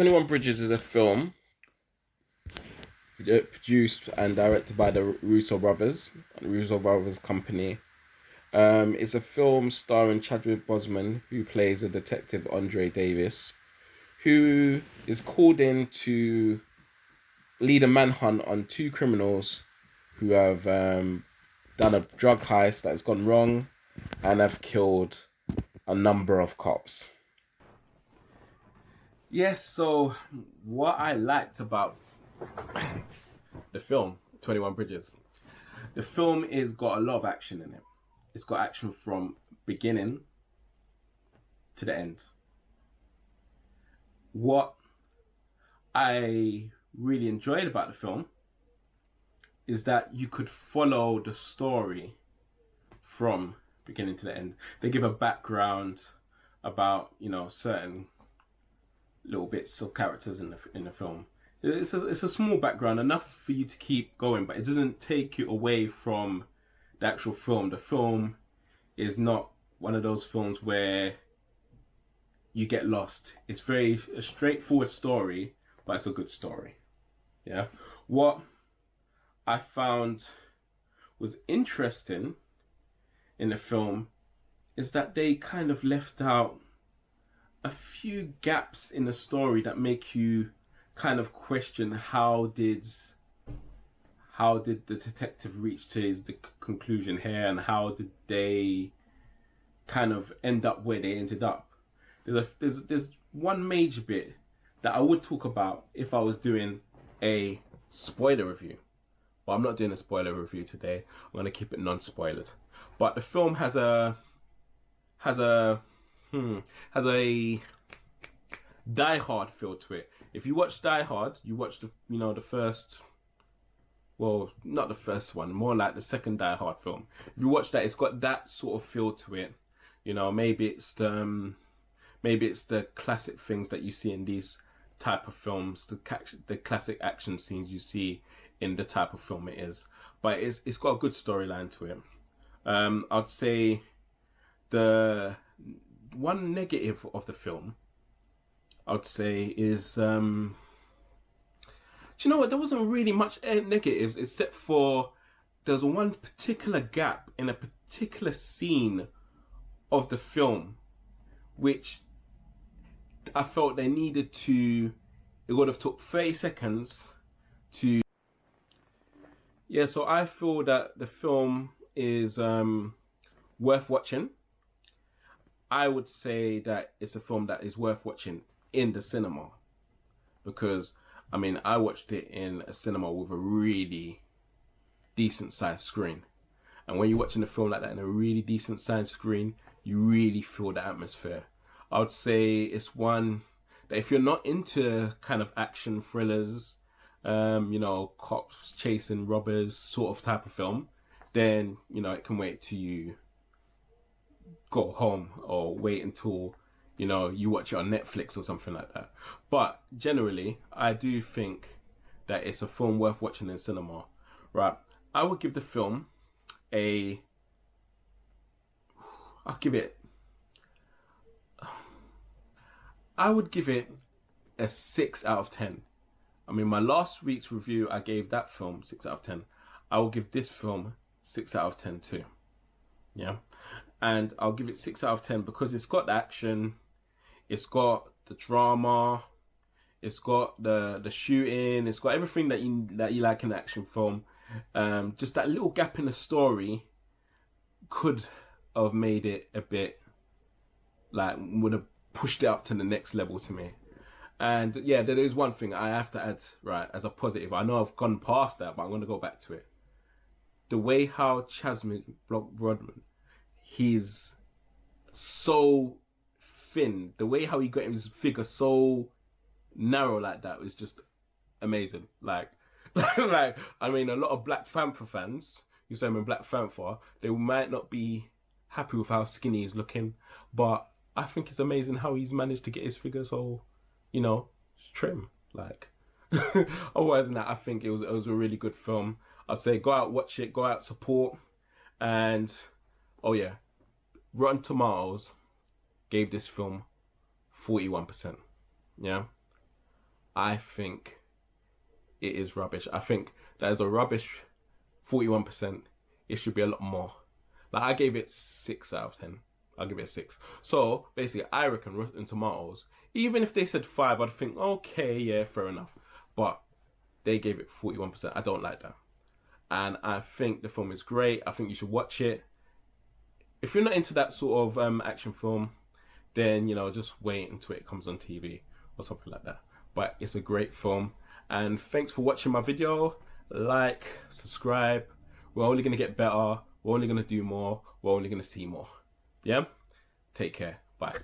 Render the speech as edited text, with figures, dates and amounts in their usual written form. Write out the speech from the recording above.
21 Bridges is a film produced and directed by the Russo Brothers Company. It's a film starring Chadwick Boseman, who plays a detective Andre Davis, who is called in to lead a manhunt on two criminals who have done a drug heist that has gone wrong and have killed a number of cops. Yes, so what I liked about the film 21 Bridges, the film is got a lot of action in it. It's got action from beginning to the end. What I really enjoyed about the film is that you could follow the story from beginning to the end. They give a background about, certain little bits of characters in the film. It's a small background, enough for you to keep going, but it doesn't take you away from the actual film. The film is not one of those films where you get lost. It's a straightforward story, but it's a good story. Yeah. What I found was interesting in the film is that they kind of left out a few gaps in the story that make you kind of question how did the detective reach to the conclusion here, and how did they kind of end up where they ended up. There's one major bit that I would talk about if I was doing a spoiler review, but I'm not doing a spoiler review today. I'm going to keep it non-spoilered. But the film has a Die Hard feel to it. If you watch Die Hard, you watch the first, well, not the first one, more like the second Die Hard film. If you watch that, it's got that sort of feel to it. Maybe it's the classic things that you see in these type of films, the classic action scenes you see in the type of film it is. But it's got a good storyline to it. I'd say the one negative of the film, I'd say, is do you know what? There wasn't really much negatives, except for there's one particular gap in a particular scene of the film, which I felt they needed to. It would have took 30 seconds to. Yeah, so I feel that the film is worth watching. I would say that it's a film that is worth watching in the cinema, because I watched it in a cinema with a really decent sized screen, and when you're watching a film like that in a really decent sized screen, you really feel the atmosphere. I would say it's one that if you're not into kind of action thrillers, cops chasing robbers sort of type of film, then it can wait till you go home, or wait until you watch it on Netflix or something like that. But generally, I do think that it's a film worth watching in cinema. Right, I would give the film I would give it a 6 out of 10. My last week's review, I gave that film 6 out of 10. I will give this film 6 out of 10 too. Yeah. And I'll give it 6 out of 10 because it's got the action, it's got the drama, it's got the shooting, it's got everything that you like in an action film. Just that little gap in the story could have made it a bit, would have pushed it up to the next level to me. And yeah, there is one thing I have to add, right, as a positive. I know I've gone past that, but I'm going to go back to it. The way how Chadwick Boseman, he's so thin. The way how he got his figure so narrow like that was just amazing. A lot of Black Panther fans, you say I'm a Black Panther, they might not be happy with how skinny he's looking, but I think it's amazing how he's managed to get his figure so, trim. Otherwise than that, I think it was a really good film. I'd say go out, watch it, go out, support. And oh yeah, Rotten Tomatoes gave this film 41%. Yeah. I think it is rubbish. I think that is a rubbish 41%. It should be a lot more. Like, I gave it 6 out of 10. I'll give it a 6. So basically, I reckon Rotten Tomatoes, even if they said 5, I'd think, okay, yeah, fair enough. But they gave it 41%. I don't like that. And I think the film is great. I think you should watch it. If you're not into that sort of action film, then, you know, just wait until it comes on TV or something like that. But it's a great film. And thanks for watching my video. Like, subscribe. We're only going to get better. We're only going to do more. We're only going to see more. Yeah? Take care. Bye.